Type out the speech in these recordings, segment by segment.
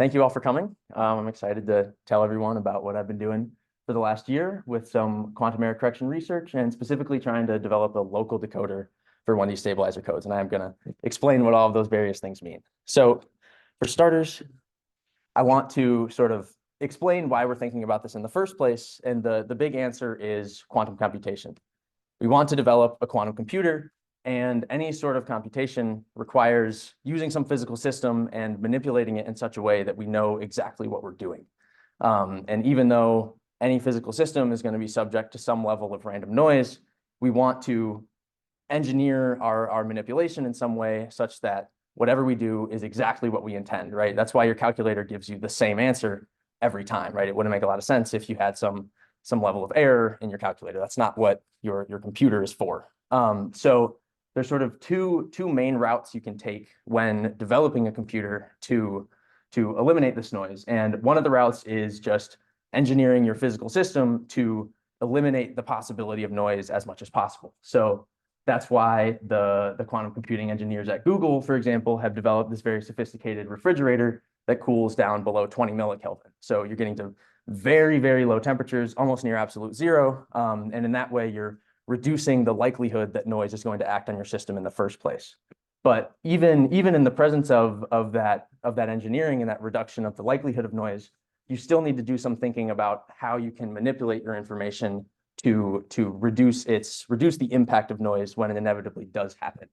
Thank you all for coming. I'm excited to tell everyone about what I've been doing for the last year with some quantum error correction research and specifically trying to develop a local decoder for one of these stabilizer codes. And I'm going to explain what all of those various things mean. So for starters, I want to sort of explain why we're thinking about this in the first place. And the big answer is quantum computation. We want to develop a quantum computer, and any sort of computation requires using some physical system and manipulating it in such a way that we know exactly what we're doing. And even though any physical system is going to be subject to some level of random noise, we want to engineer our manipulation in some way such that whatever we do is exactly what we intend, right? That's why your calculator gives you the same answer every time, right? It wouldn't make a lot of sense if you had some level of error in your calculator. That's not what your computer is for. So there's sort of two main routes you can take when developing a computer to eliminate this noise. And one of the routes is just engineering your physical system to eliminate the possibility of noise as much as possible. So that's why the quantum computing engineers at Google, for example, have developed this very sophisticated refrigerator that cools down below 20 millikelvin. So you're getting to very, very low temperatures, almost near absolute zero. And in that way, you're reducing the likelihood that noise is going to act on your system in the first place. But even in the presence of that engineering and that reduction of the likelihood of noise, you still need to do some thinking about how you can manipulate your information to reduce the impact of noise when it inevitably does happen.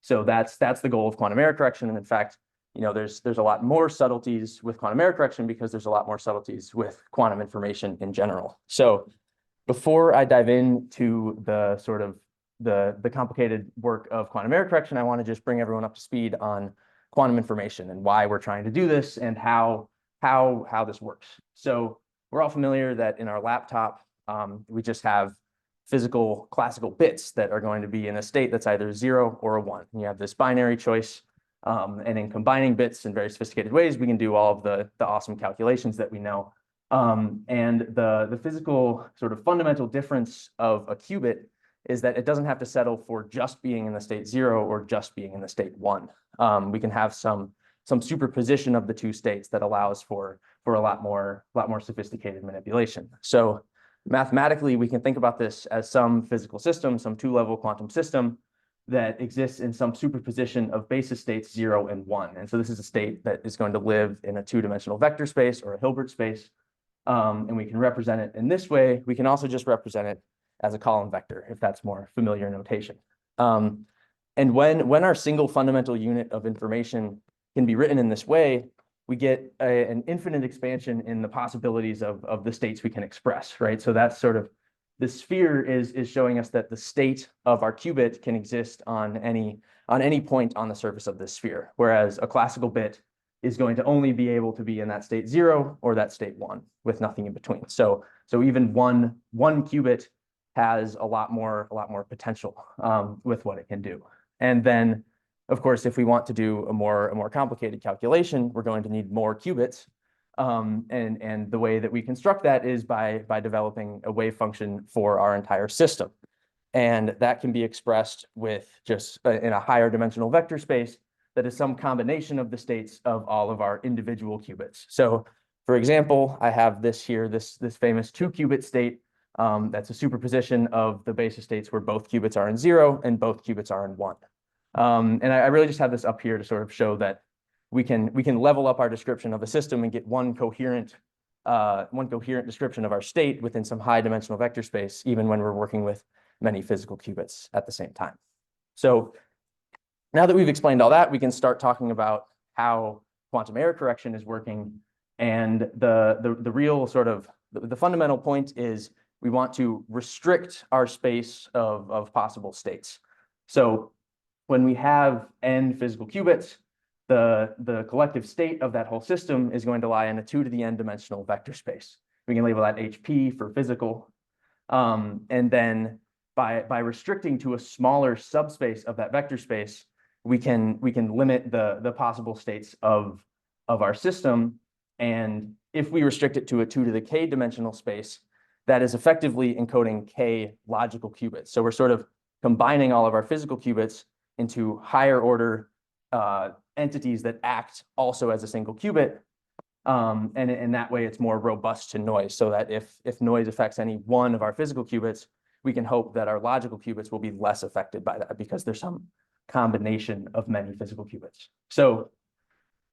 So that's the goal of quantum error correction. And in fact, there's a lot more subtleties with quantum error correction because there's a lot more subtleties with quantum information in general. So before I dive into the sort of the complicated work of quantum error correction, I want to just bring everyone up to speed on quantum information and why we're trying to do this and how this works. So we're all familiar that in our laptop, we just have physical classical bits that are going to be in a state that's either 0 or a 1. And you have this binary choice. And in combining bits in very sophisticated ways, we can do all of the awesome calculations that we know. And the physical sort of fundamental difference of a qubit is that it doesn't have to settle for just being in the state 0 or just being in the state 1. We can have some superposition of the two states that allows for a lot more sophisticated manipulation. So mathematically, we can think about this as some physical system, some two-level quantum system that exists in some superposition of basis states 0 and 1. And so this is a state that is going to live in a two-dimensional vector space or a Hilbert space. And we can represent it in this way. We can also just represent it as a column vector, if that's more familiar notation. And when our single fundamental unit of information can be written in this way, we get an infinite expansion in the possibilities of the states we can express, right? So that's sort of, the sphere is showing us that the state of our qubit can exist on any point on the surface of this sphere, whereas a classical bit is going to only be able to be in that state 0 or that state 1 with nothing in between. So even one qubit has a lot more potential with what it can do. And then, of course, if we want to do a more complicated calculation, we're going to need more qubits. And the way that we construct that is by developing a wave function for our entire system. And that can be expressed with just in a higher dimensional vector space that is some combination of the states of all of our individual qubits. So for example, I have this here, this famous 2-qubit state. That's a superposition of the basis states where both qubits are in 0 and both qubits are in 1. And I really just have this up here to sort of show that we can level up our description of a system and get one coherent description of our state within some high dimensional vector space, even when we're working with many physical qubits at the same time. So now that we've explained all that, we can start talking about how quantum error correction is working. And the real sort of the fundamental point is we want to restrict our space of possible states. So when we have n physical qubits, the collective state of that whole system is going to lie in a 2 to the n dimensional vector space. We can label that HP for physical. And then by restricting to a smaller subspace of that vector space, we can limit the possible states of our system. And if we restrict it to a 2 to the k dimensional space, that is effectively encoding k logical qubits. So we're sort of combining all of our physical qubits into higher order entities that act also as a single qubit. And in that way, it's more robust to noise, so that if noise affects any one of our physical qubits, we can hope that our logical qubits will be less affected by that because there's some combination of many physical qubits. So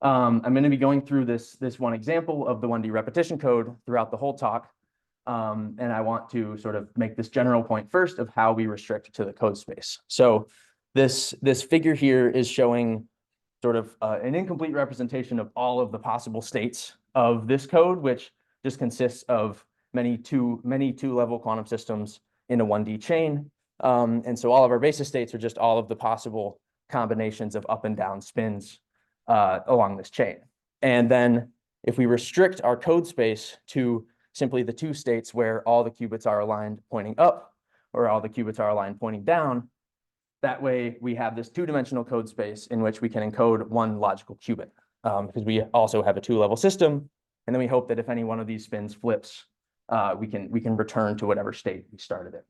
I'm going to be going through this one example of the 1D repetition code throughout the whole talk. And I want to sort of make this general point first of how we restrict to the code space. So this figure here is showing sort of an incomplete representation of all of the possible states of this code, which just consists of many two-level quantum systems in a 1D chain. And so all of our basis states are just all of the possible combinations of up and down spins along this chain. And then if we restrict our code space to simply the two states where all the qubits are aligned pointing up or all the qubits are aligned pointing down, that way we have this two-dimensional code space in which we can encode one logical qubit, because we also have a two-level system. And then we hope that if any one of these spins flips, we can return to whatever state we started in.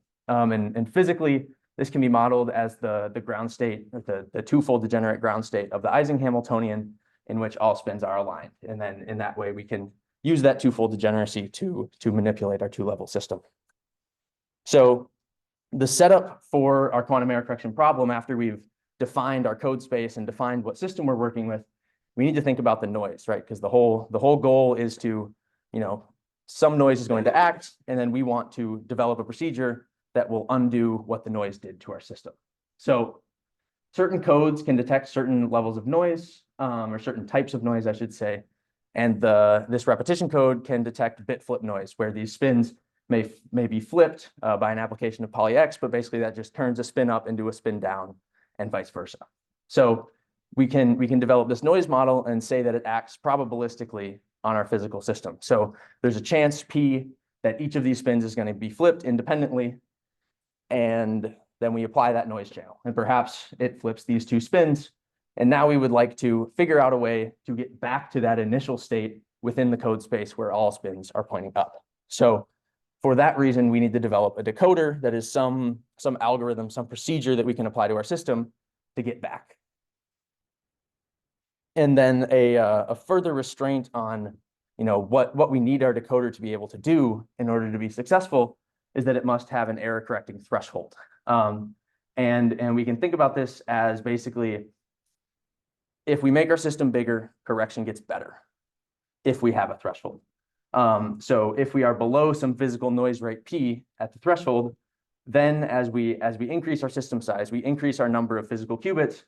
And physically, this can be modeled as the ground state, the twofold degenerate ground state of the Ising Hamiltonian, in which all spins are aligned. And then in that way, we can use that twofold degeneracy to manipulate our two-level system. So the setup for our quantum error correction problem, after we've defined our code space and defined what system we're working with, we need to think about the noise, right? Because the whole goal is to, some noise is going to act, and then we want to develop a procedure that will undo what the noise did to our system. So certain codes can detect certain levels of noise, or certain types of noise, I should say. And this repetition code can detect bit flip noise, where these spins may be flipped by an application of poly-X, but basically that just turns a spin up into a spin down and vice versa. So we can develop this noise model and say that it acts probabilistically on our physical system. So there's a chance P that each of these spins is going to be flipped independently, and then we apply that noise channel, and perhaps it flips these two spins. And now we would like to figure out a way to get back to that initial state within the code space where all spins are pointing up. So for that reason, we need to develop a decoder that is some algorithm, some procedure that we can apply to our system to get back. And then a further restraint on what we need our decoder to be able to do in order to be successful is that it must have an error correcting threshold. And we can think about this as basically, if we make our system bigger, correction gets better if we have a threshold. So if we are below some physical noise rate P at the threshold, then as we increase our system size, we increase our number of physical qubits,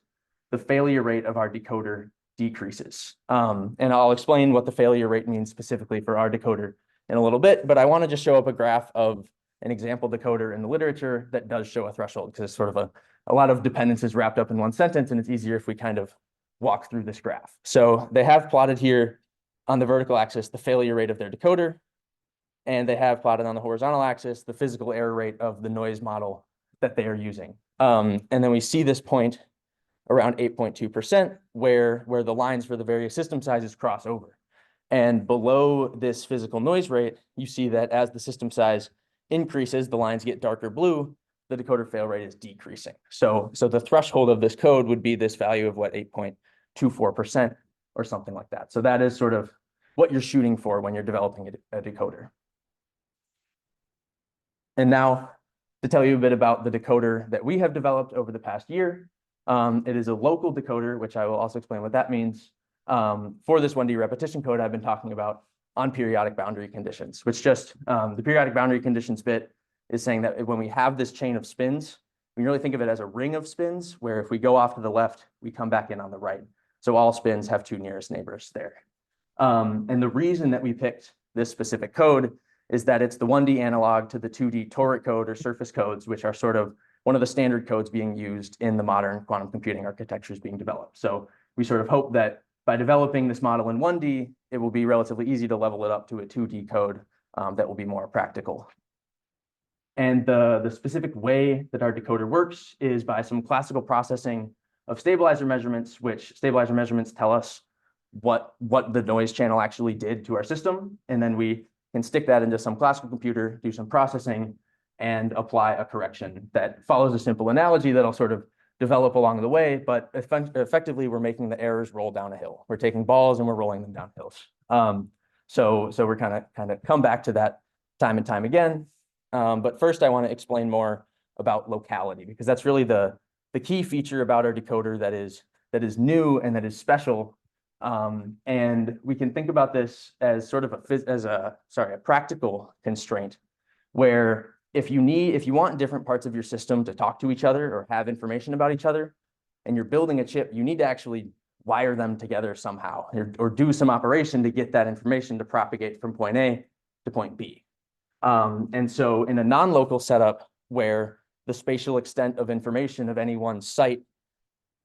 the failure rate of our decoder decreases. And I'll explain what the failure rate means specifically for our decoder in a little bit, but I want to just show up a graph of an example decoder in the literature that does show a threshold, because it's sort of a lot of dependencies wrapped up in one sentence, and it's easier if we kind of walk through this graph. So they have plotted here on the vertical axis the failure rate of their decoder, and they have plotted on the horizontal axis the physical error rate of the noise model that they are using. And then we see this point around 8.2%, where the lines for the various system sizes cross over. And below this physical noise rate, you see that as the system size increases, the lines get darker blue, the decoder fail rate is decreasing. So the threshold of this code would be this value of 8.24% or something like that. So that is sort of what you're shooting for when you're developing a decoder. And now to tell you a bit about the decoder that we have developed over the past year. It is a local decoder, which I will also explain what that means, for this 1D repetition code I've been talking about on periodic boundary conditions, which just the periodic boundary conditions bit is saying that when we have this chain of spins, we really think of it as a ring of spins, where if we go off to the left, we come back in on the right. So all spins have two nearest neighbors there. And the reason that we picked this specific code is that it's the 1D analog to the 2D toric code or surface codes, which are sort of one of the standard codes being used in the modern quantum computing architectures being developed. So we sort of hope that by developing this model in 1D, it will be relatively easy to level it up to a 2D code that will be more practical. And the specific way that our decoder works is by some classical processing of stabilizer measurements, which stabilizer measurements tell us what the noise channel actually did to our system. And then we can stick that into some classical computer, do some processing, and apply a correction that follows a simple analogy that'll sort of develop along the way. But effectively, we're making the errors roll down a hill. We're taking balls and we're rolling them down hills. So we're kind of come back to that time and time again. But first, I want to explain more about locality, because that's really the key feature about our decoder that is new and that is special. And we can think about this as sort of a practical constraint, where if you want different parts of your system to talk to each other or have information about each other, and you're building a chip, you need to actually wire them together somehow, or do some operation to get that information to propagate from point A to point B. And so in a non-local setup where the spatial extent of information of any one site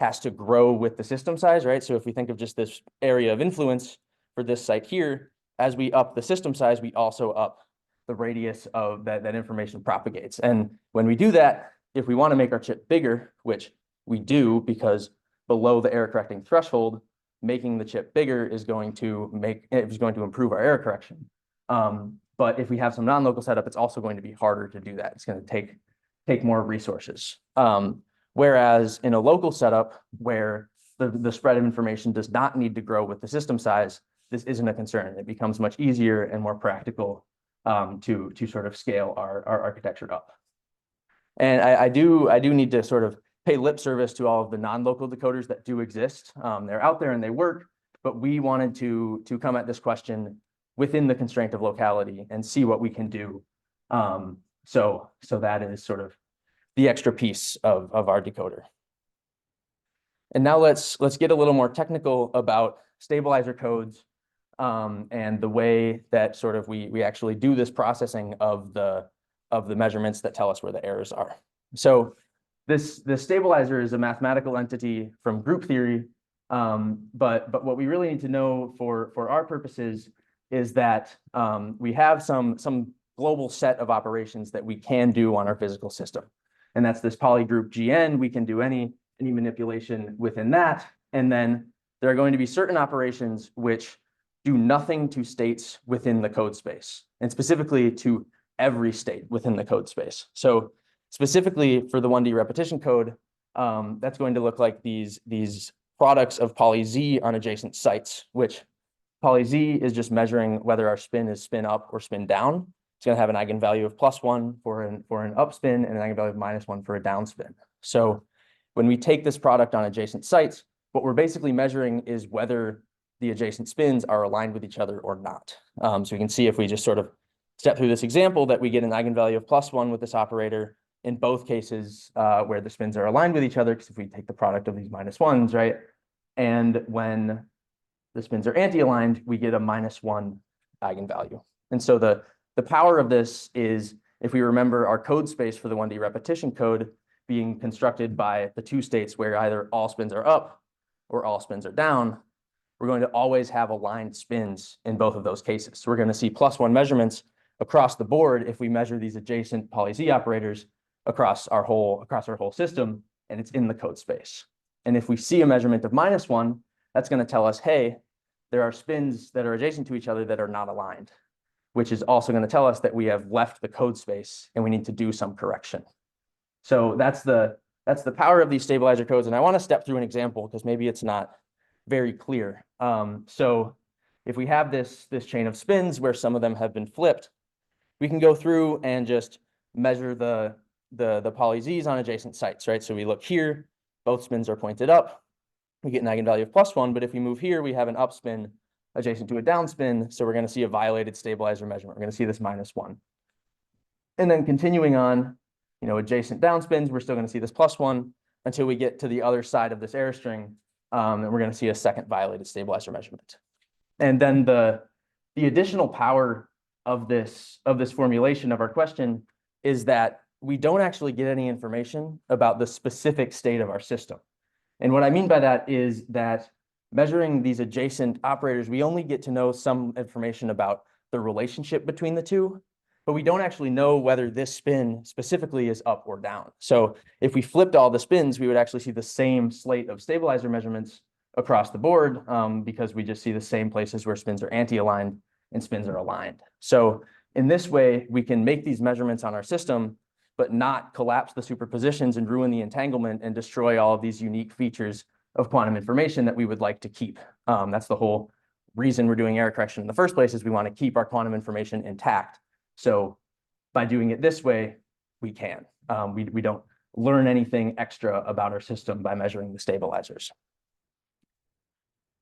has to grow with the system size, right? So if we think of just this area of influence for this site here, as we up the system size, we also up the radius of that information propagates. And when we do that, if we want to make our chip bigger, which we do because below the error correcting threshold, making the chip bigger is going to improve our error correction. But if we have some non-local setup, it's also going to be harder to do that. It's going to take more resources. Whereas in a local setup where the spread of information does not need to grow with the system size, this isn't a concern. It becomes much easier and more practical to sort of scale our architecture up. And I do need to sort of pay lip service to all of the non-local decoders that do exist. They're out there and they work, but we wanted to come at this question within the constraint of locality and see what we can do. So that is sort of the extra piece of our decoder. And now let's get a little more technical about stabilizer codes and the way that sort of we actually do this processing of the measurements that tell us where the errors are. So the stabilizer is a mathematical entity from group theory, but what we really need to know for our purposes is that we have some global set of operations that we can do on our physical system. And that's this polygroup GN. We can do any manipulation within that. And then there are going to be certain operations which do nothing to states within the code space, and specifically to every state within the code space. So specifically for the 1D repetition code, that's going to look like these products of poly Z on adjacent sites, which poly Z is just measuring whether our spin is spin up or spin down. It's going to have an eigenvalue of +1 for an up spin and an eigenvalue of -1 for a down spin. So when we take this product on adjacent sites, what we're basically measuring is whether the adjacent spins are aligned with each other or not. So we can see if we just sort of step through this example that we get an eigenvalue of +1 with this operator in both cases where the spins are aligned with each other, because if we take the product of these -1s, right? And when the spins are anti-aligned, we get a -1 eigenvalue. And so the power of this is, if we remember our code space for the 1D repetition code being constructed by the two states where either all spins are up or all spins are down, we're going to always have aligned spins in both of those cases. So we're going to see +1 measurements across the board if we measure these adjacent poly Z operators across our whole system, and it's in the code space. And if we see a measurement of -1, that's going to tell us, hey, there are spins that are adjacent to each other that are not aligned, which is also going to tell us that we have left the code space and we need to do some correction. So that's the power of these stabilizer codes. And I want to step through an example because maybe it's not very clear. So if we have this chain of spins where some of them have been flipped, we can go through and just measure the poly Z's on adjacent sites, right? So we look here, both spins are pointed up. We get an eigenvalue of +1, but if we move here, we have an up spin adjacent to a down spin. So we're going to see a violated stabilizer measurement. We're going to see this -1. And then continuing on, adjacent down spins, we're still going to see this +1 until we get to the other side of this error string. And we're going to see a second violated stabilizer measurement. And then the additional power of this formulation of our question is that we don't actually get any information about the specific state of our system. And what I mean by that is that measuring these adjacent operators, we only get to know some information about the relationship between the two, but we don't actually know whether this spin specifically is up or down. So if we flipped all the spins, we would actually see the same slate of stabilizer measurements across the board because we just see the same places where spins are anti-aligned and spins are aligned. So in this way, we can make these measurements on our system, but not collapse the superpositions and ruin the entanglement and destroy all of these unique features of quantum information that we would like to keep. That's the whole reason we're doing error correction in the first place is we want to keep our quantum information intact. So by doing it this way, we can. We don't learn anything extra about our system by measuring the stabilizers.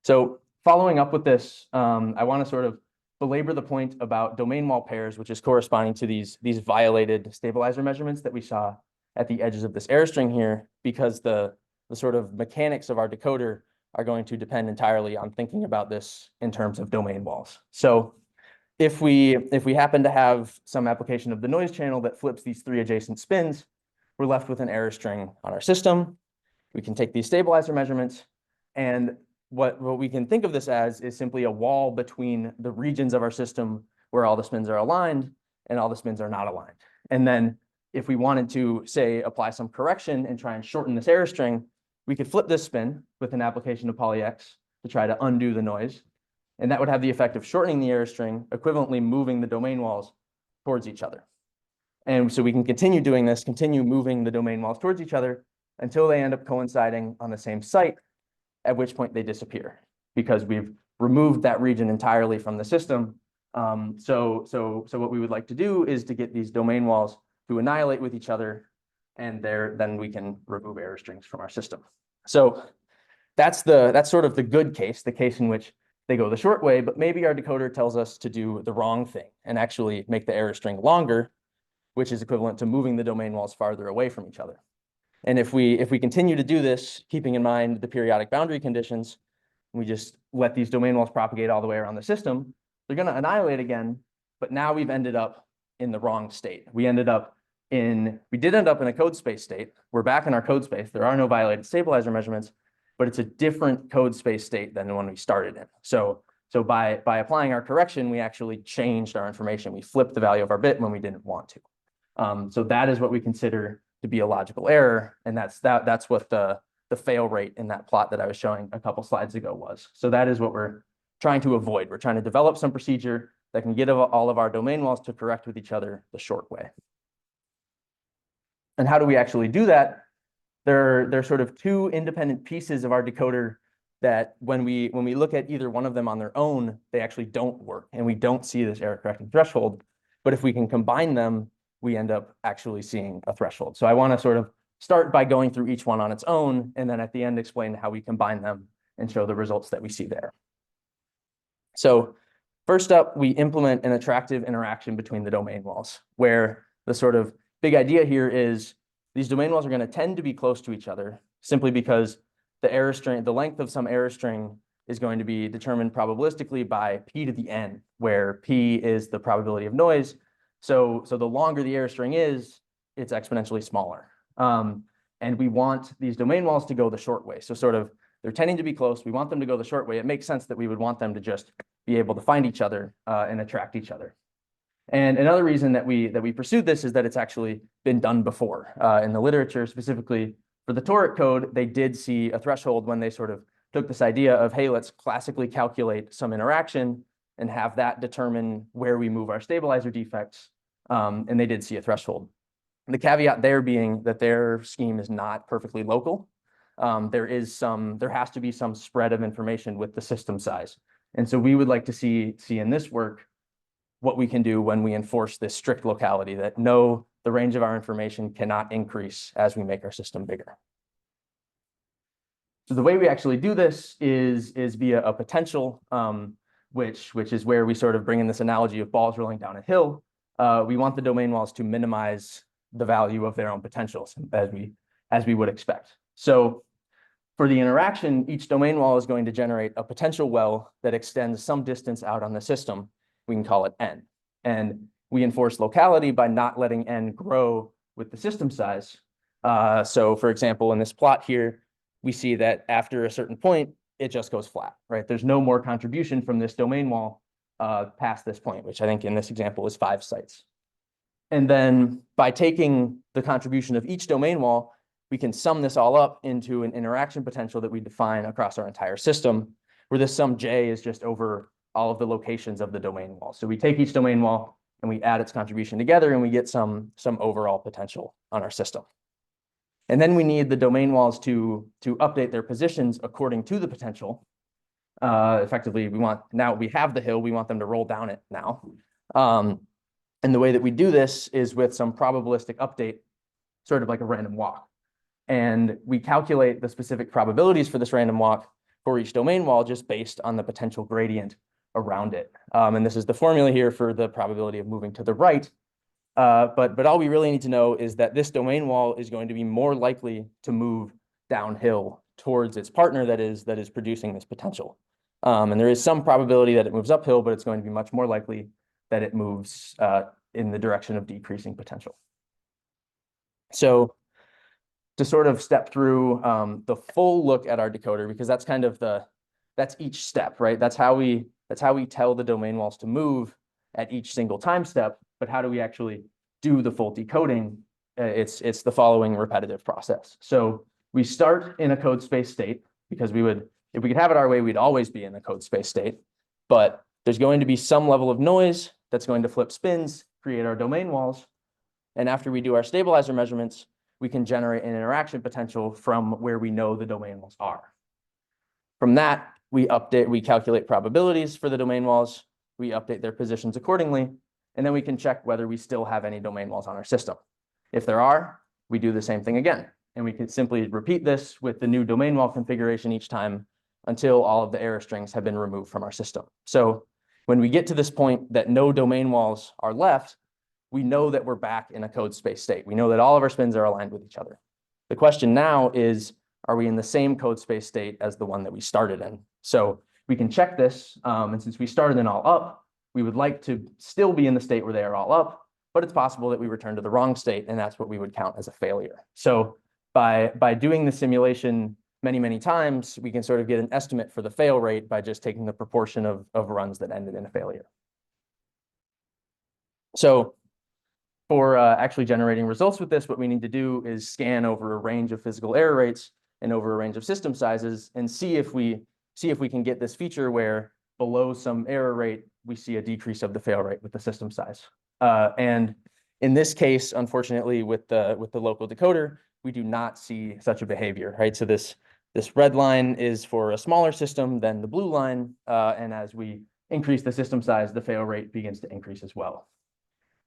So following up with this, I want to sort of belabor the point about domain wall pairs, which is corresponding to these violated stabilizer measurements that we saw at the edges of this error string here, because the sort of mechanics of our decoder are going to depend entirely on thinking about this in terms of domain walls. So if we happen to have some application of the noise channel that flips these 3 adjacent spins, we're left with an error string on our system. We can take these stabilizer measurements, and what we can think of this as is simply a wall between the regions of our system where all the spins are aligned and all the spins are not aligned. And then if we wanted to, say, apply some correction and try and shorten this error string, we could flip this spin with an application of poly-X to try to undo the noise. And that would have the effect of shortening the error string, equivalently moving the domain walls towards each other. And so we can continue doing this, continue moving the domain walls towards each other until they end up coinciding on the same site, at which point they disappear because we've removed that region entirely from the system. So what we would like to do is to get these domain walls to annihilate with each other, and then we can remove error strings from our system. So that's sort of the good case, the case in which they go the short way, but maybe our decoder tells us to do the wrong thing and actually make the error string longer, which is equivalent to moving the domain walls farther away from each other. And if we continue to do this, keeping in mind the periodic boundary conditions, we just let these domain walls propagate all the way around the system, they're going to annihilate again, but now we've ended up in the wrong state. We did end up in a code space state. We're back in our code space. There are no violated stabilizer measurements, but it's a different code space state than the one we started in. So by applying our correction, we actually changed our information. We flipped the value of our bit when we didn't want to. So that is what we consider to be a logical error, and that's what the fail rate in that plot that I was showing a couple slides ago was. So that is what we're trying to avoid. We're trying to develop some procedure that can get all of our domain walls to correct with each other the short way. And how do we actually do that? There are sort of two independent pieces of our decoder that when we look at either one of them on their own, they actually don't work, and we don't see this error correcting threshold. But if we can combine them, we end up actually seeing a threshold. So I want to sort of start by going through each one on its own, and then at the end explain how we combine them and show the results that we see there. So first up, we implement an attractive interaction between the domain walls, where the sort of big idea here is these domain walls are going to tend to be close to each other simply because the length of some error string is going to be determined probabilistically by p to the n, where p is the probability of noise. So the longer the error string is, it's exponentially smaller. And we want these domain walls to go the short way. So sort of they're tending to be close. We want them to go the short way. It makes sense that we would want them to just be able to find each other and attract each other. And another reason that we pursued this is that it's actually been done before. In the literature, specifically for the toric code, they did see a threshold when they sort of took this idea of, hey, let's classically calculate some interaction and have that determine where we move our stabilizer defects. And they did see a threshold. The caveat there being that their scheme is not perfectly local. There has to be some spread of information with the system size. And so we would like to see in this work what we can do when we enforce this strict locality, that no, the range of our information cannot increase as we make our system bigger. So the way we actually do this is via a potential, which is where we sort of bring in this analogy of balls rolling down a hill. We want the domain walls to minimize the value of their own potentials as we would expect. So for the interaction, each domain wall is going to generate a potential well that extends some distance out on the system. We can call it n. And we enforce locality by not letting n grow with the system size. So for example, in this plot here, we see that after a certain point, it just goes flat, right? There's no more contribution from this domain wall past this point, which I think in this example is 5 sites. And then by taking the contribution of each domain wall, we can sum this all up into an interaction potential that we define across our entire system, where this sum j is just over all of the locations of the domain wall. So we take each domain wall and we add its contribution together, and we get some overall potential on our system. And then we need the domain walls to update their positions according to the potential. Effectively, now we have the hill, we want them to roll down it now. And the way that we do this is with some probabilistic update, sort of like a random walk. And we calculate the specific probabilities for this random walk for each domain wall just based on the potential gradient around it. And this is the formula here for the probability of moving to the right. But all we really need to know is that this domain wall is going to be more likely to move downhill towards its partner that is producing this potential. And there is some probability that it moves uphill, but it's going to be much more likely that it moves in the direction of decreasing potential. So to sort of step through the full look at our decoder, because that's kind of that's each step, right? That's how we tell the domain walls to move at each single time step. But how do we actually do the full decoding? It's the following repetitive process. So we start in a code space state, because if we could have it our way, we'd always be in a code space state. But there's going to be some level of noise that's going to flip spins, create our domain walls. And after we do our stabilizer measurements, we can generate an interaction potential from where we know the domain walls are. From that, we calculate probabilities for the domain walls, we update their positions accordingly, and then we can check whether we still have any domain walls on our system. If there are, we do the same thing again. And we can simply repeat this with the new domain wall configuration each time until all of the error strings have been removed from our system. So when we get to this point that no domain walls are left, we know that we're back in a code space state. We know that all of our spins are aligned with each other. The question now is, are we in the same code space state as the one that we started in? So we can check this, and since we started in all up, we would like to still be in the state where they are all up, but it's possible that we return to the wrong state, and that's what we would count as a failure. So by doing the simulation many, many times, we can sort of get an estimate for the fail rate by just taking the proportion of runs that ended in a failure. So for actually generating results with this, what we need to do is scan over a range of physical error rates and over a range of system sizes and see if we can get this feature where below some error rate, we see a decrease of the fail rate with the system size. And in this case, unfortunately, with the local decoder, we do not see such a behavior, right? So this red line is for a smaller system than the blue line. And as we increase the system size, the fail rate begins to increase as well.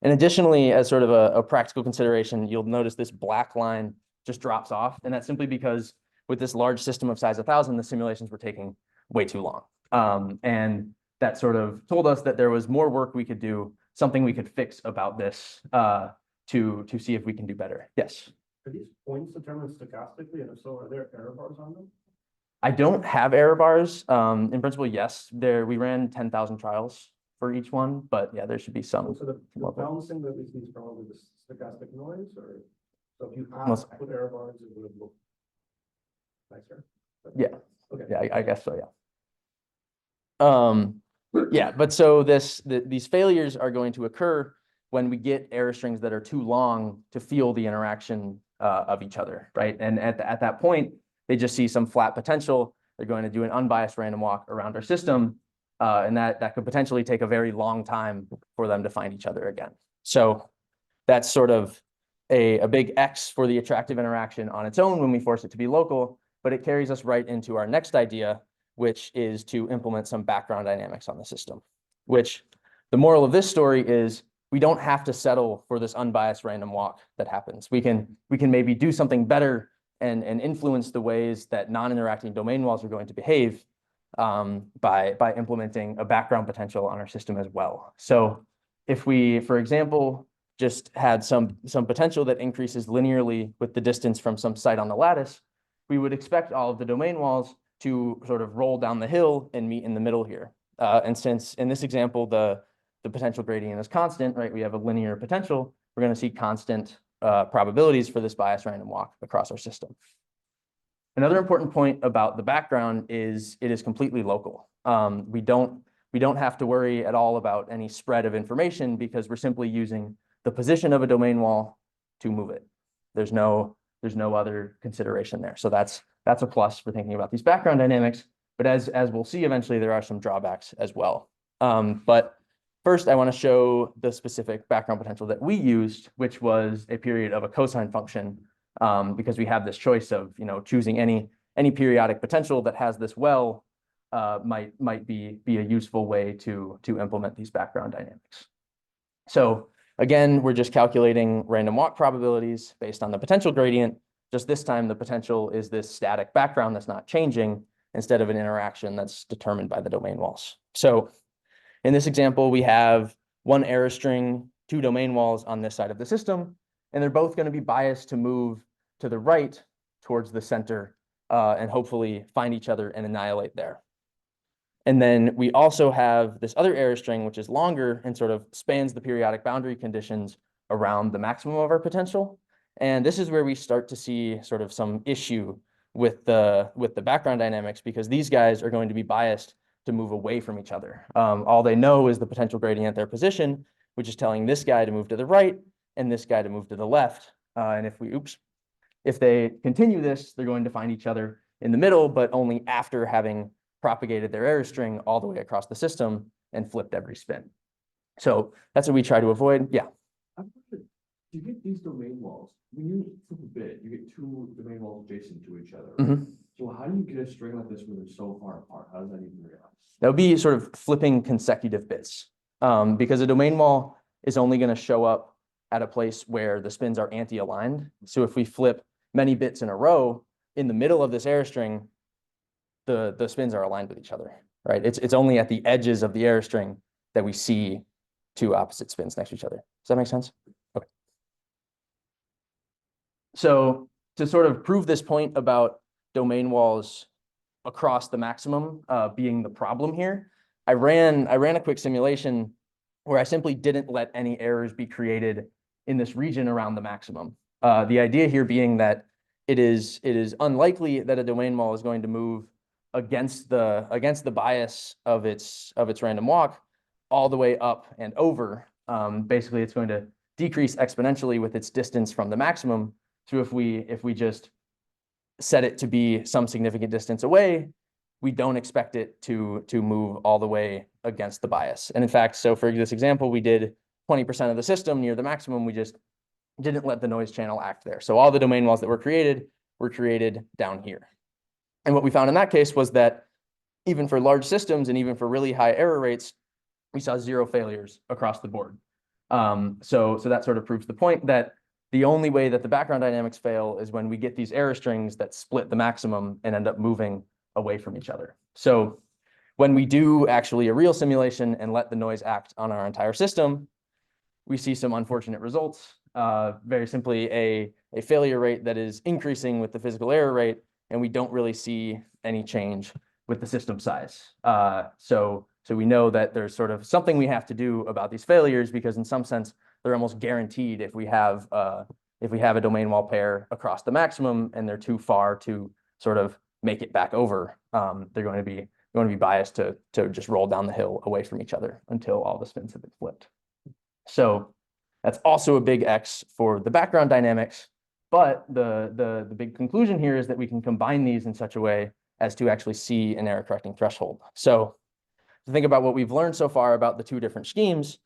And additionally, as sort of a practical consideration, you'll notice this black line just drops off. And that's simply because with this large system of size 1,000, the simulations were taking way too long. And that sort of told us that there was more work we could do, something we could fix about this to see if we can do better. Yes? Are these points determined stochastically, and if so, are there error bars on them? I don't have error bars. In principle, yes. We ran 10,000 trials for each one, but yeah, there should be some. So the balancing that we see is probably the stochastic noise, or so if you put error bars, it would look nicer. Yeah. Okay. Yeah, I guess so. Yeah. Yeah, but so these failures are going to occur when we get error strings that are too long to feel the interaction of each other, right? And at that point, they just see some flat potential. They're going to do an unbiased random walk around our system, and that could potentially take a very long time for them to find each other again. So that's sort of a big X for the attractive interaction on its own when we force it to be local, but it carries us right into our next idea, which is to implement some background dynamics on the system, which the moral of this story is we don't have to settle for this unbiased random walk that happens. We can maybe do something better and influence the ways that non-interacting domain walls are going to behave by implementing a background potential on our system as well. So if we, for example, just had some potential that increases linearly with the distance from some site on the lattice, we would expect all of the domain walls to sort of roll down the hill and meet in the middle here. And since in this example, the potential gradient is constant, right? We have a linear potential. We're going to see constant probabilities for this biased random walk across our system. Another important point about the background is it is completely local. We don't have to worry at all about any spread of information because we're simply using the position of a domain wall to move it. There's no other consideration there. So that's a plus for thinking about these background dynamics. But as we'll see eventually, there are some drawbacks as well. But first, I want to show the specific background potential that we used, which was a period of a cosine function, because we have this choice of choosing any periodic potential that has this well might be a useful way to implement these background dynamics. So again, we're just calculating random walk probabilities based on the potential gradient. Just this time, the potential is this static background that's not changing instead of an interaction that's determined by the domain walls. So in this example, we have one error string, two domain walls on this side of the system, and they're both going to be biased to move to the right towards the center and hopefully find each other and annihilate there. And then we also have this other error string, which is longer and sort of spans the periodic boundary conditions around the maximum of our potential. And this is where we start to see sort of some issue with the background dynamics, because these guys are going to be biased to move away from each other. All they know is the potential gradient at their position, which is telling this guy to move to the right and this guy to move to the left. And if they continue this, they're going to find each other in the middle, but only after having propagated their error string all the way across the system and flipped every spin. So that's what we try to avoid. Yeah. You get these domain walls. When you flip a bit, you get two domain walls adjacent to each other. Mhm. So how do you get a string like this when they're so far apart? How does that even realize? That would be sort of flipping consecutive bits, because a domain wall is only going to show up at a place where the spins are anti-aligned. So if we flip many bits in a row in the middle of this error string, the spins are aligned with each other, right? It's only at the edges of the error string that we see two opposite spins next to each other. Does that make sense? Okay. So to sort of prove this point about domain walls across the maximum being the problem here, I ran a quick simulation where I simply didn't let any errors be created in this region around the maximum. The idea here being that it is unlikely that a domain wall is going to move against the bias of its random walk all the way up and over. Basically, it's going to decrease exponentially with its distance from the maximum. So if we just set it to be some significant distance away, we don't expect it to move all the way against the bias. And in fact, so for this example, we did 20% of the system near the maximum. We just didn't let the noise channel act there. So all the domain walls that were created down here. And what we found in that case was that even for large systems and even for really high error rates, we saw 0 failures across the board. So that sort of proves the point that the only way that the background dynamics fail is when we get these error strings that split the maximum and end up moving away from each other. So when we do actually a real simulation and let the noise act on our entire system, we see some unfortunate results. Very simply, a failure rate that is increasing with the physical error rate, and we don't really see any change with the system size. So we know that there's sort of something we have to do about these failures, because in some sense, they're almost guaranteed if we have a domain wall pair across the maximum and they're too far to sort of make it back over, they're going to be biased to just roll down the hill away from each other until all the spins have been flipped. So that's also a big X for the background dynamics. But the big conclusion here is that we can combine these in such a way as to actually see an error correcting threshold. So to think about what we've learned so far about the two different schemes,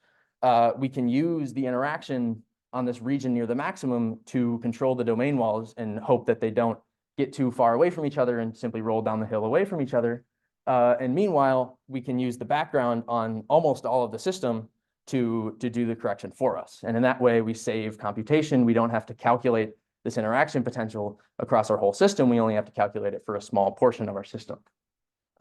we can use the interaction on this region near the maximum to control the domain walls and hope that they don't get too far away from each other and simply roll down the hill away from each other. And meanwhile, we can use the background on almost all of the system to do the correction for us. And in that way, we save computation. We don't have to calculate this interaction potential across our whole system. We only have to calculate it for a small portion of our system.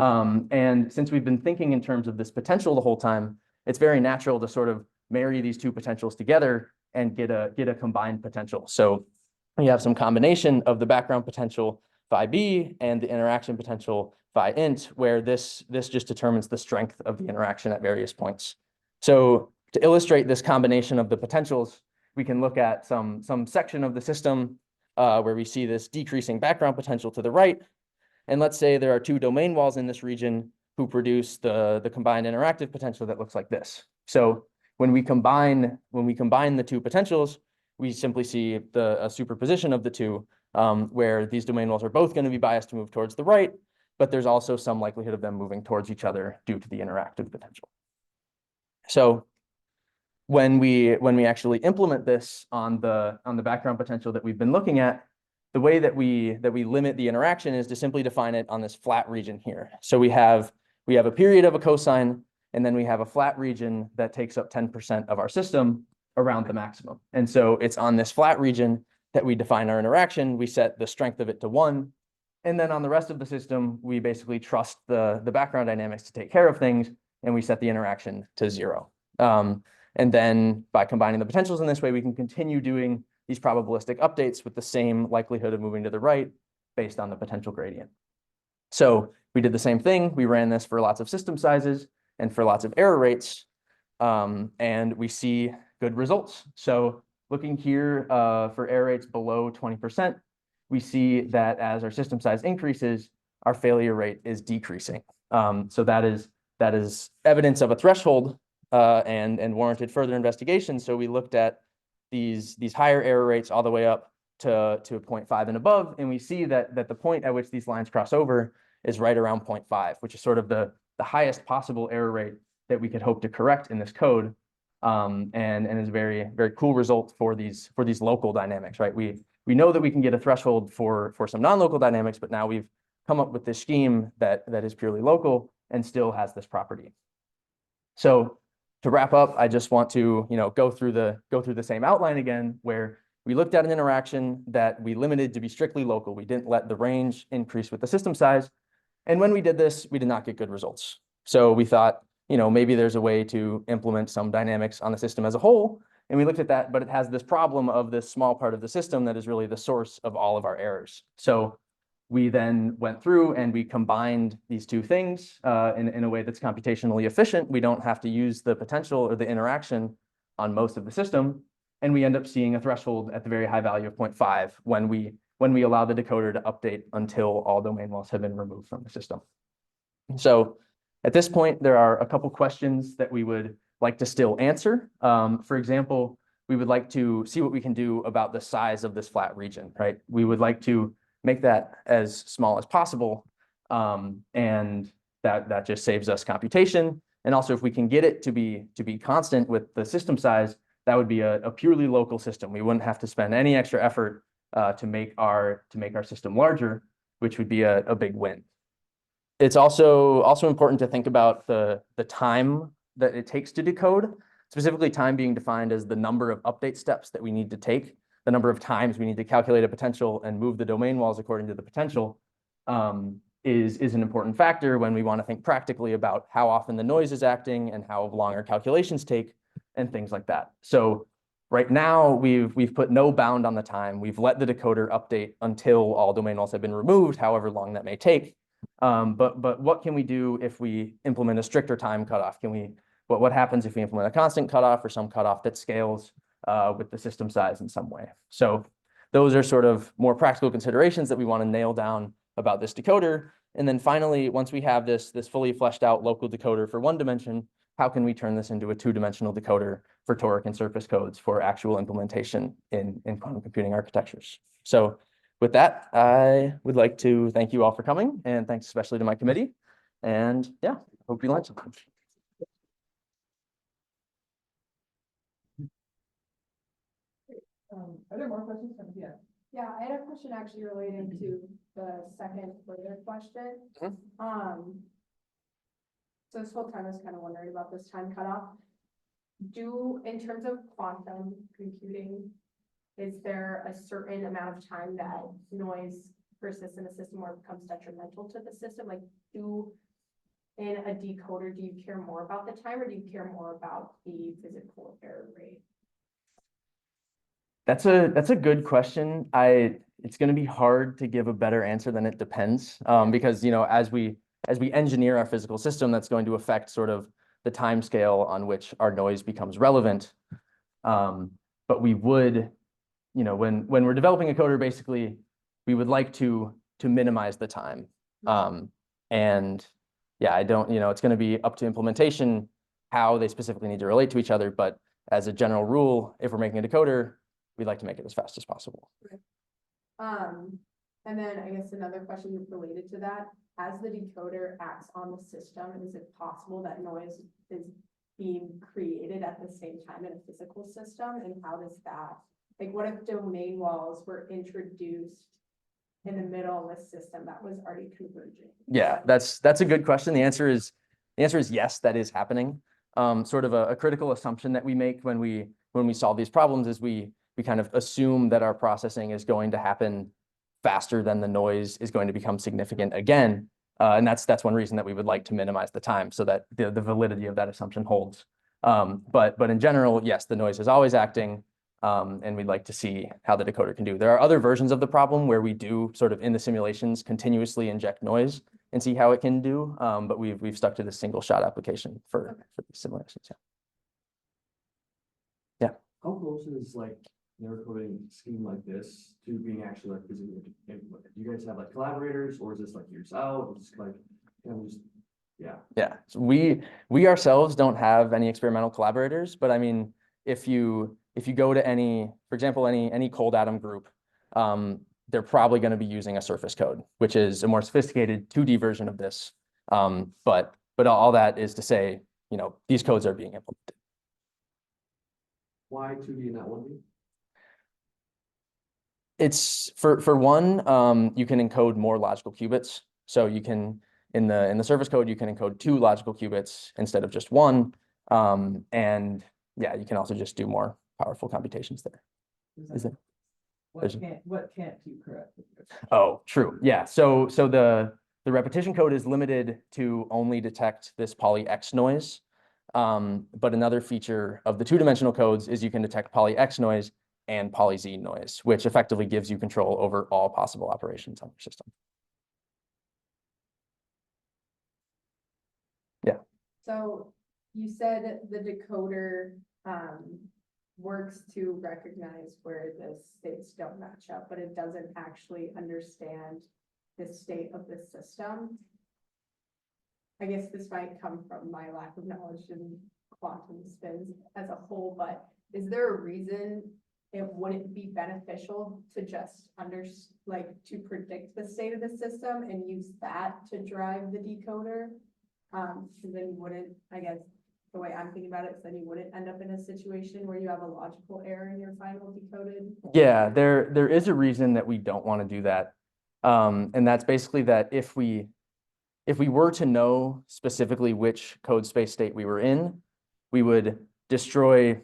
And since we've been thinking in terms of this potential the whole time, it's very natural to sort of marry these two potentials together and get a combined potential. So we have some combination of the background potential phi b and the interaction potential phi int, where this just determines the strength of the interaction at various points. So to illustrate this combination of the potentials, we can look at some section of the system where we see this decreasing background potential to the right. And let's say there are two domain walls in this region who produce the combined interactive potential that looks like this. So when we combine the two potentials, we simply see a superposition of the two, where these domain walls are both going to be biased to move towards the right, but there's also some likelihood of them moving towards each other due to the interactive potential. So when we actually implement this on the background potential that we've been looking at, the way that we limit the interaction is to simply define it on this flat region here. So we have a period of a cosine, and then we have a flat region that takes up 10% of our system around the maximum. And so it's on this flat region that we define our interaction. We set the strength of it to 1. And then on the rest of the system, we basically trust the background dynamics to take care of things, and we set the interaction to 0. And then by combining the potentials in this way, we can continue doing these probabilistic updates with the same likelihood of moving to the right based on the potential gradient. So we did the same thing. We ran this for lots of system sizes and for lots of error rates, and we see good results. So looking here for error rates below 20%, we see that as our system size increases, our failure rate is decreasing. So that is evidence of a threshold and warranted further investigation. So we looked at these higher error rates all the way up to 0.5 and above, and we see that the point at which these lines cross over is right around 0.5, which is sort of the highest possible error rate that we could hope to correct in this code, and is a very, very cool result for these local dynamics, right? We know that we can get a threshold for some non-local dynamics, but now we've come up with this scheme that is purely local and still has this property. So to wrap up, I just want to go through the same outline again, where we looked at an interaction that we limited to be strictly local. We didn't let the range increase with the system size. And when we did this, we did not get good results. So we thought, maybe there's a way to implement some dynamics on the system as a whole. And we looked at that, but it has this problem of this small part of the system that is really the source of all of our errors. So we then went through and we combined these two things in a way that's computationally efficient. We don't have to use the potential or the interaction on most of the system. And we end up seeing a threshold at the very high value of 0.5 when we allow the decoder to update until all domain walls have been removed from the system. So at this point, there are a couple questions that we would like to still answer. For example, we would like to see what we can do about the size of this flat region, right? We would like to make that as small as possible, and that just saves us computation. And also, if we can get it to be constant with the system size, that would be a purely local system. We wouldn't have to spend any extra effort to make our system larger, which would be a big win. It's also important to think about the time that it takes to decode, specifically time being defined as the number of update steps that we need to take, the number of times we need to calculate a potential and move the domain walls according to the potential, is an important factor when we want to think practically about how often the noise is acting and how long our calculations take and things like that. So right now, we've put no bound on the time. We've let the decoder update until all domain walls have been removed, however long that may take. But what can we do if we implement a stricter time cutoff? What happens if we implement a constant cutoff or some cutoff that scales with the system size in some way? So those are sort of more practical considerations that we want to nail down about this decoder. And then finally, once we have this fully fleshed out local decoder for one dimension, how can we turn this into a two-dimensional decoder for toric and surface codes for actual implementation in quantum computing architectures? So with that, I would like to thank you all for coming, and thanks especially to my committee. And yeah, hope you learned something. Are there more questions? Yeah. Yeah, I had a question actually related to the second further question. So this whole time I was kind of wondering about this time cutoff. In terms of quantum computing, is there a certain amount of time that noise persists in a system where it becomes detrimental to the system? Like, in a decoder, do you care more about the time or do you care more about the physical error rate? That's a good question. It's going to be hard to give a better answer than it depends, because as we engineer our physical system, that's going to affect sort of the time scale on which our noise becomes relevant. But we would, when we're developing a coder, basically, we would like to minimize the time. And yeah, it's going to be up to implementation how they specifically need to relate to each other. But as a general rule, if we're making a decoder, we'd like to make it as fast as possible. Right. And then I guess another question related to that, as the decoder acts on the system, is it possible that noise is being created at the same time in a physical system? And how does that, like, what if domain walls were introduced in the middle of a system that was already converging? Yeah, that's a good question. The answer is yes, that is happening. Sort of a critical assumption that we make when we solve these problems is we kind of assume that our processing is going to happen faster than the noise is going to become significant again. And that's one reason that we would like to minimize the time so that the validity of that assumption holds. But in general, yes, the noise is always acting. And we'd like to see how the decoder can do. There are other versions of the problem where we do sort of in the simulations continuously inject noise and see how it can do. But we've stuck to the single shot application for these simulations. Yeah. How close is like an error coding scheme like this to being actually like physically implemented? Do you guys have like collaborators, or is this like years out? It's like kind of just Yeah. So we ourselves don't have any experimental collaborators, but I mean, if you go to any, for example, any cold atom group, they're probably going to be using a surface code, which is a more sophisticated 2D version of this. But all that is to say, these codes are being implemented. why 2D and not 1D? It's for one, you can encode more logical qubits. So you can in the surface code, you can encode 2 logical qubits instead of just 1. And yeah, you can also just do more powerful computations there. Is it? What can't you correct? Oh, true. Yeah. So the repetition code is limited to only detect this poly X noise. But another feature of the 2-dimensional codes is you can detect poly X noise and poly Z noise, which effectively gives you control over all possible operations on your system. Yeah. So you said the decoder works to recognize where the states don't match up, but it doesn't actually understand the state of the system. I guess this might come from my lack of knowledge in quantum spins as a whole, but is there a reason it wouldn't be beneficial to just to predict the state of the system and use that to drive the decoder? So then you wouldn't, I guess, the way I'm thinking about it, so then you wouldn't end up in a situation where you have a logical error in your final decoded. Yeah, there is a reason that we don't want to do that. And that's basically that if we were to know specifically which code space state we were in, we would destroy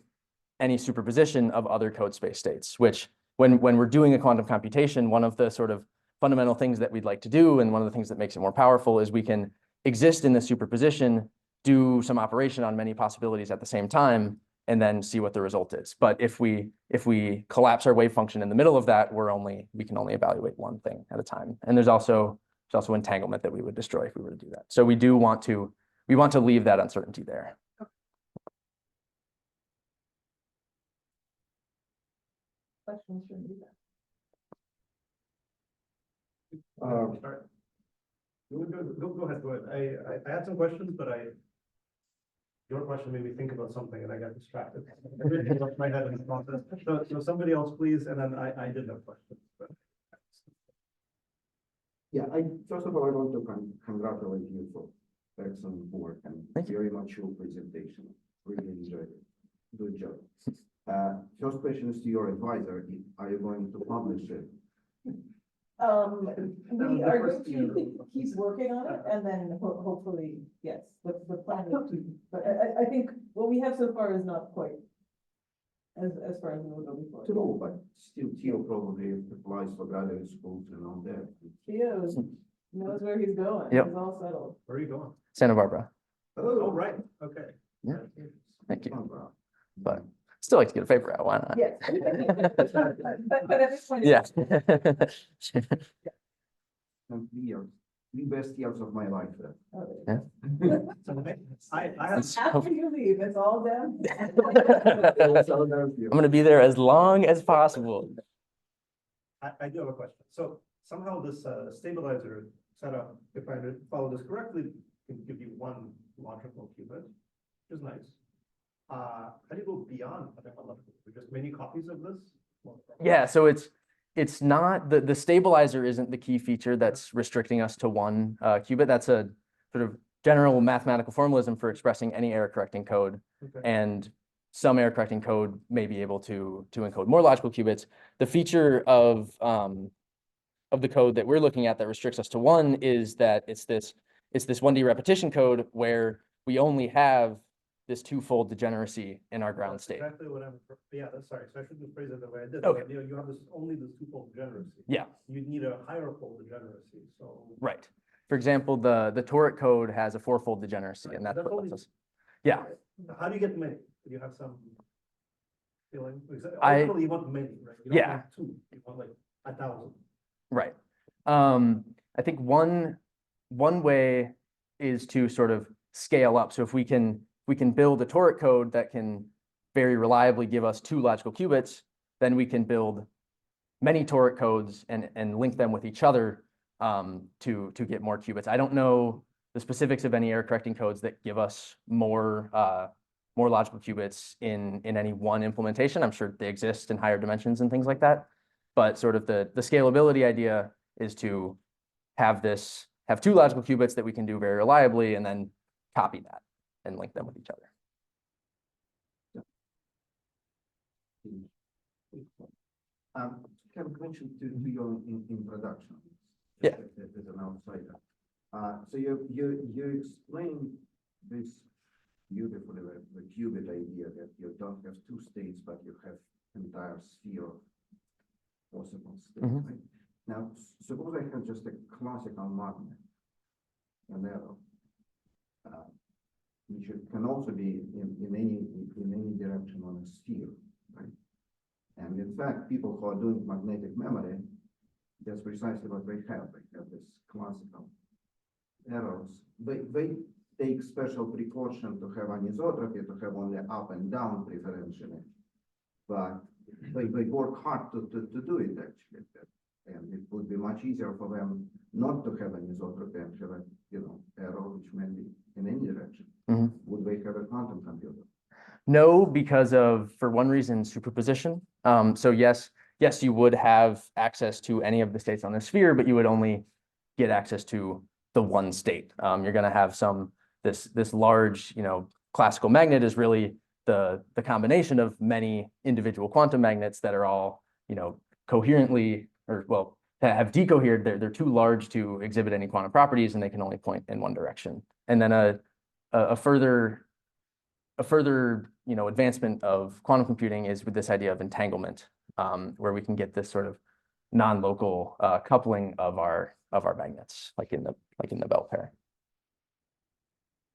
any superposition of other code space states, which when we're doing a quantum computation, one of the sort of fundamental things that we'd like to do, and one of the things that makes it more powerful, is we can exist in the superposition, do some operation on many possibilities at the same time, and then see what the result is. But if we collapse our wave function in the middle of that, we can only evaluate one thing at a time. And there's also entanglement that we would destroy if we were to do that. So we want to leave that uncertainty there. Questions from you guys? Start. Go ahead. I had some questions, but your question made me think about something and I got distracted. Everything off my head in the process. So somebody else, please, and then I did have questions. But. Yeah, first of all, I want to congratulate you for excellent work and very much your presentation. Really enjoyed it. Good job. First question is to your advisor. Are you going to publish it? We are going to keep working on it, and then hopefully, yes, the plan is to, but I think what we have so far is not quite as far as we will go before. True, but still Theo probably applies for graduate schools and all that. Theo knows where he's going. Yep. He's all settled. Where are you going? Santa Barbara. Oh, right. Okay. Yeah. Thank you. Barbara. But still like to get a paper out. Why not? Yes. But at this point. Yeah. And 3 years, 3 best years of my life. Yeah. I have After you leave, it's all done. I'm gonna be there as long as possible. I do have a question. So somehow this stabilizer setup, if I follow this correctly, can give you 1 logical qubit, which is nice. How do you go beyond just many copies of this? Yeah, so it's not the stabilizer isn't the key feature that's restricting us to 1 qubit. That's a sort of general mathematical formalism for expressing any error correcting code. Okay. And some error correcting code may be able to encode more logical qubits. The feature of of the code that we're looking at that restricts us to one is that it's this 1D repetition code where we only have this twofold degeneracy in our ground That's state. exactly what yeah, that's sorry, so I shouldn't phrase it the way I did. Okay. You have only this twofold degeneracy. Yeah. You'd need a higher fold degeneracy, so. Right. For example, the toric code has a fourfold degeneracy, Right, and that's that's what only- lets us. Yeah, How do you get many? Do you have some feeling? Because I- ultimately you want many, right? You don't Yeah. want two, you want like 1,000. right. I think one way is to sort of scale up. So if we can build a toric code that can very reliably give us 2 logical qubits, then we can build many toric codes and link them with each other to get more qubits. I don't know the specifics of any error correcting codes that give us more logical qubits in any one implementation. I'm sure they exist in higher dimensions and things like that. But sort of the scalability idea is to have 2 logical qubits that we can do very reliably and then copy that and link them with each other. Kind of mentioned to your introduction. Yeah. As an outsider. So you explained this beautifully, the qubit idea that you don't have 2 states, but you have entire sphere of possible states, Mhm. right? Now, suppose I have just a classical magnet, an arrow, which can also be in any direction on a sphere, right? And in fact, people who are doing magnetic memory, that's precisely what they have. They have this classical arrows. They take special precaution to have anisotropy, to have only up and down preferentially. But they work hard to do it actually. And it would be much easier for them not to have anisotropy and have a, arrow which may be in any direction. Mhm. Would they have a quantum computer? No, because of, for one reason, superposition. So yes, you would have access to any of the states on the sphere, but you would only get access to the one state. You're going to have this large, classical magnet is really the combination of many individual quantum magnets that are all, coherently, or well, have decohered. They're too large to exhibit any quantum properties, and they can only point in one direction. And then a further advancement of quantum computing is with this idea of entanglement, where we can get this sort of non-local coupling of our magnets, like in the bell pair.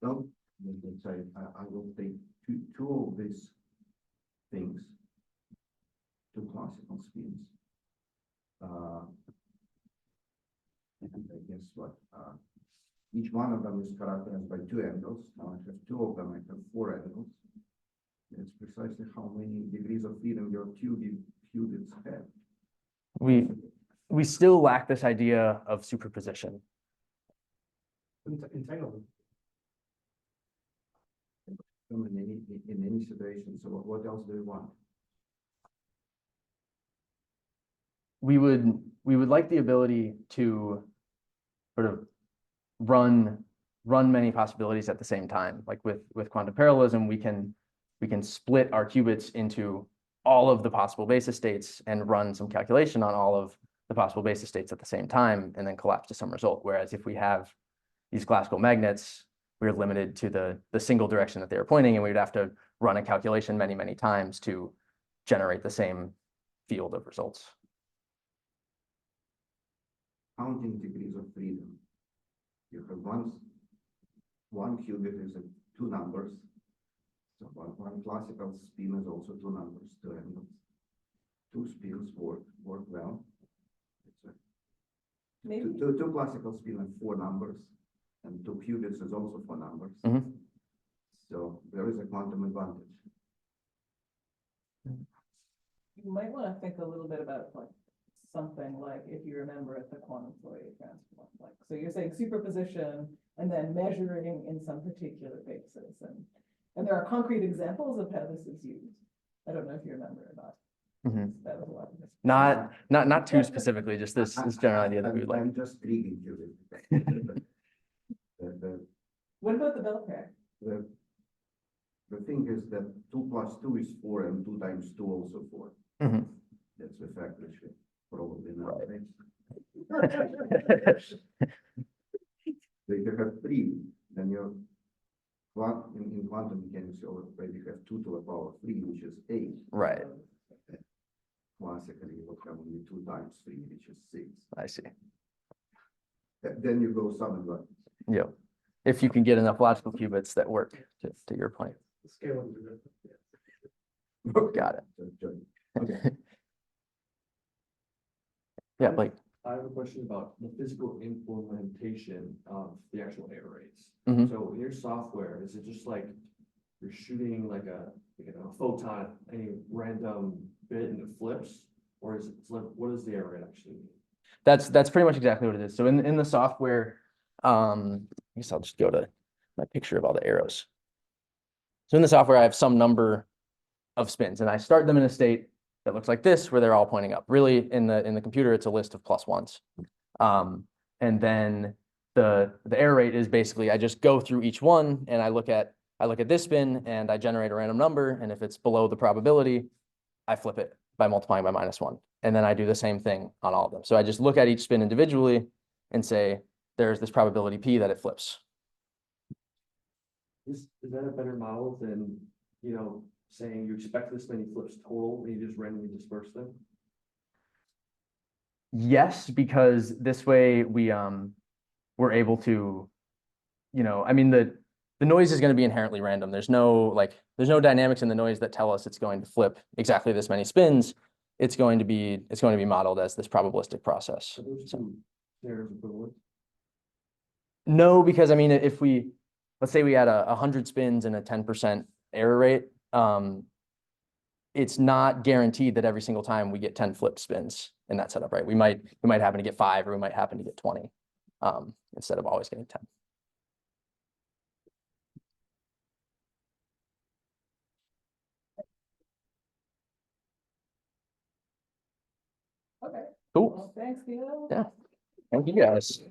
So let's say I will take two of these things, 2 classical spins. And I guess what each one of them is characterized by 2 angles. Now I have 2 of them, I have 4 angles. That's precisely how many degrees of freedom your qubits have. We still lack this idea of superposition. Entanglement. In any situation. So what else do you want? We would like the ability to sort of run many possibilities at the same time. Like with quantum parallelism, we can split our qubits into all of the possible basis states and run some calculation on all of the possible basis states at the same time and then collapse to some result. Whereas if we have these classical magnets, we're limited to the single direction that they are pointing, and we would have to run a calculation many, many times to generate the same field of results. Counting degrees of freedom. You have one qubit is 2 numbers. So one classical spin is also 2 numbers, 2 angles. 2 spins work well. It's Maybe, two classical spin and 4 numbers, and 2 qubits is also 4 numbers. Mhm. So there is a quantum advantage. you might want to think a little bit about like something like, if you remember at the quantum Fourier transform, like, so you're saying superposition and then measuring in some particular basis. And there are concrete examples of how this is used. I don't know if you remember or not. Mhm. That was a lot of this. Not too specifically, just this general idea that we would like. I'm just rigging qubit. What about the bell pair? The thing is that 2 plus 2 is 4, and 2 times 2 also 4. Mhm. That's the fact which we probably know, Right. right? So if you have three, then you in quantum mechanics, you already have 2 to the power 3, which is 8. Right, Classically, you would have only 2 times 3, which is 6. I see. Then you go something like. Yep. If you can get enough logical qubits that work, to your point. The scaling is different. Got it. Okay. Yeah, like, I have a question about the physical implementation of the actual error rates. Mhm. So in your software, is it just like you're shooting like a photon at any random bit and it flips? Or is it like, what does the error rate actually mean? that's pretty much exactly what it is. So in the software, I guess I'll just go to my picture of all the arrows. So in the software, I have some number of spins, and I start them in a state that looks like this, where they're all pointing up. Really, in the computer, it's a list of +1s. And then the error rate is basically I just go through each one and I look at this spin and I generate a random number, and if it's below the probability, I flip it by multiplying by -1. And then I do the same thing on all of them. So I just look at each spin individually and say, there's this probability P that it flips. Is that a better model than, saying you expect this many flips total and you just randomly disperse them? Yes, because this way we're able to, I mean, the noise is going to be inherently random. There's no dynamics in the noise that tell us it's going to flip exactly this many spins. It's going to be modeled as this probabilistic process. Are those two scenarios equivalent? No, because I mean, let's say we had 100 spins and a 10% error rate, it's not guaranteed that every single time we get 10 flip spins in that setup, right? We might happen to get 5, or we might happen to get 20, instead of always getting 10. Okay. Cool. Well, thanks, Theo. Yeah. Thank you guys.